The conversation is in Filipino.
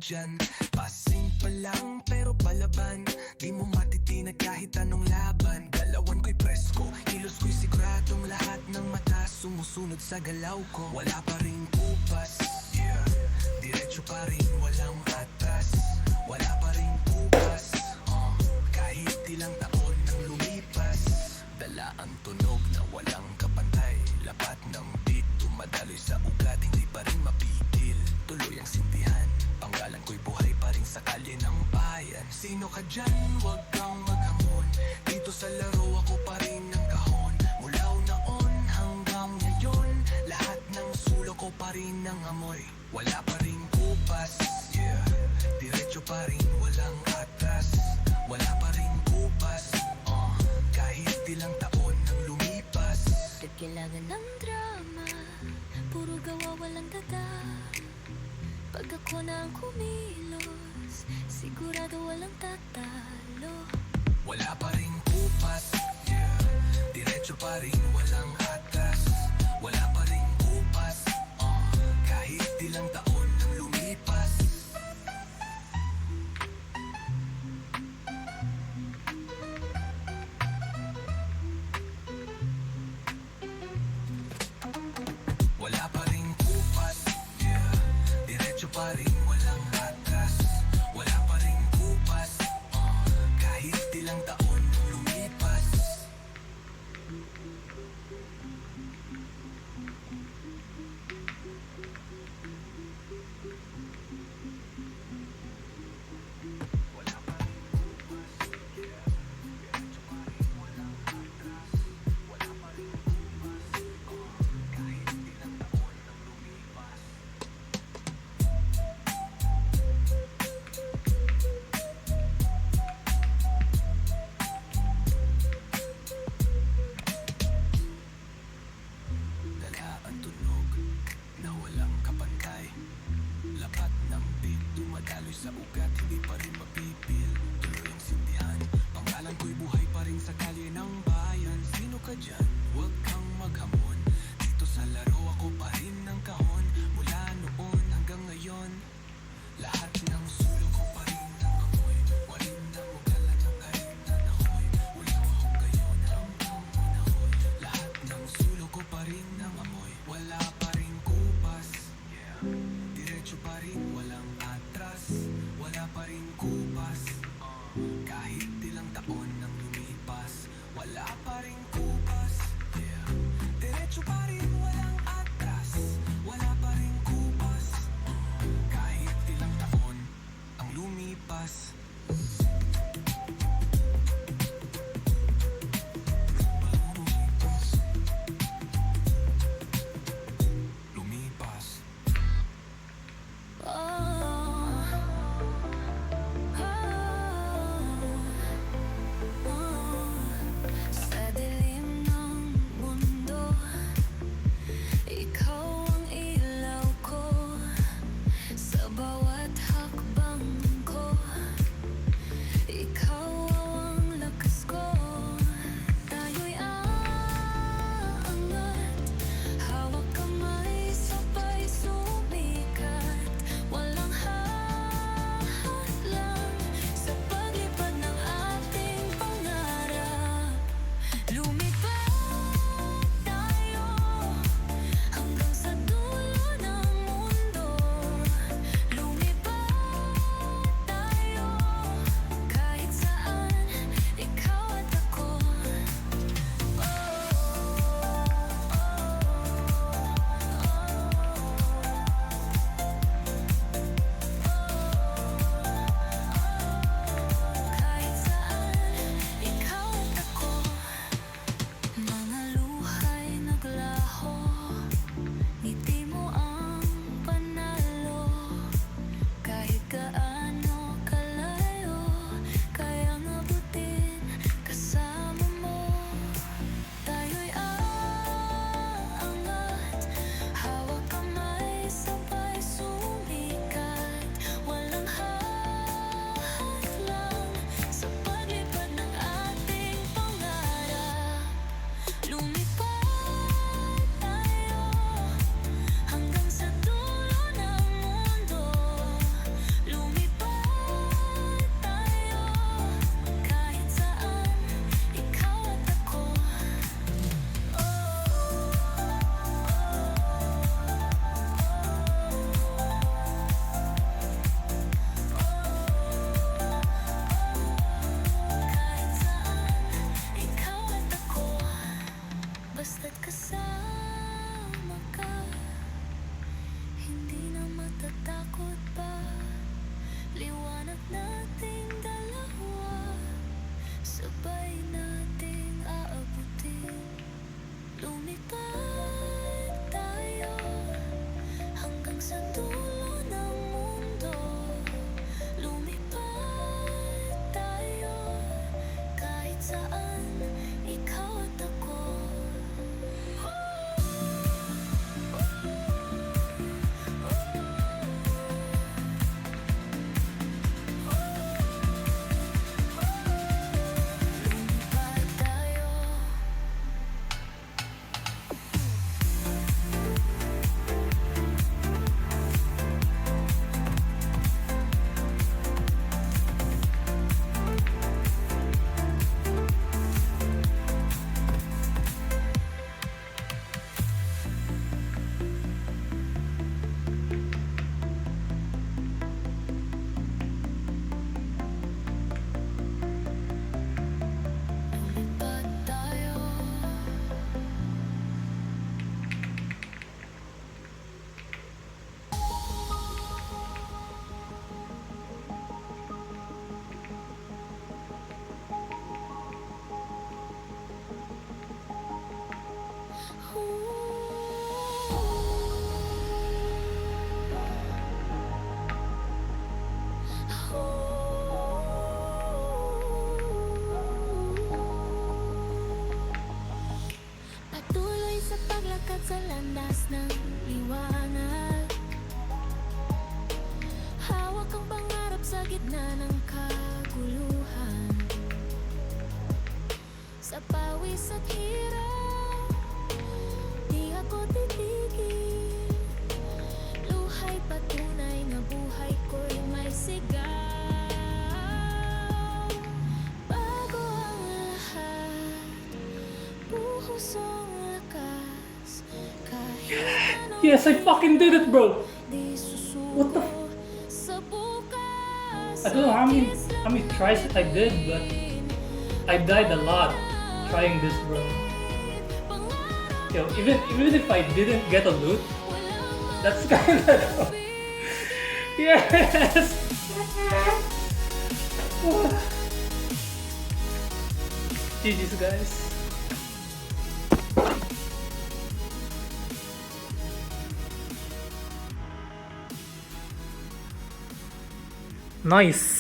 dyan. Passing pa lang pero palaban, di mo matitinag kahit anong laban. Galawan ko'y presko, kilos ko'y siguradong lahat ng mata sumusunod sa galaw ko. Wala pa rin kupas, yeah. Diretso pa rin, walang atras. Wala pa rin kupas, kahit ilang taon nang lumipas. Dala ang tunog na walang kapantay, lapat ng beat dumadaloy sa ugat, hindi pa rin mapigil. Tuloy ang sintihan, panggalan ko'y buhay pa rin sa kalye ng bayan. Sino ka dyan? Huwag kang maghamon, dito sa laro ako pa rin ang kahon. Mula unaon hanggang ngayon, lahat ng sulok ko pa rin ang amoy. Wala pa rin kupas, yeah. Diretso pa rin, walang atras. Wala pa rin kupas, kahit ilang taon nang lumipas. Kailangan ng drama, puro gawa walang daga. Pag ako na ang kumilos, sigurado walang tatalo. Wala pa rin kupas, yeah. Diretso pa rin, walang atras. Wala pa rin kupas, kahit ilang taon nang lumipas. Wala pa rin kupas, yeah. Diretso pa rin, walang atras. Wala pa rin kupas, kahit ilang taon nang lumipas. Wala pa rin kupas, yeah. Diretso pa rin, walang atras. Wala pa rin kupas, kahit ilang taon nang lumipas. Dala ang tunog na walang kapantay, lapat ng beat dumadaloy sa ugat, hindi pa rin mapipil. Tuloy ang sindihan, pangalan ko'y buhay pa rin sa kalye ng bayan. Sino ka dyan? Huwag kang maghamon, dito sa laro ako pa rin ang kahon. Mula noon hanggang ngayon, lahat ng sulok ko pa rin ang amoy. Warin na mugala ng kain na nahoy. Ulaw ako ngayon hanggang manahoy. Lahat ng sulok ko pa rin ang amoy. Wala pa rin kupas, yeah. Diretso pa rin, walang atras. Wala pa rin kupas, kahit ilang taon nang lumipas. Wala pa rin kupas, yeah. Diretso ko titigil. Luhay patunay na buhay ko'y may sigaw. Bago ang lahat, buhos ang lakas. Kahit anong Yes, I fucking did it, bro. di susuko What the sa bukas. I don't know how many tries I did, but I died a lot trying this, bro. Yo, even if I didn't get a loot, that's kinda yes. GG's, guys. Nice.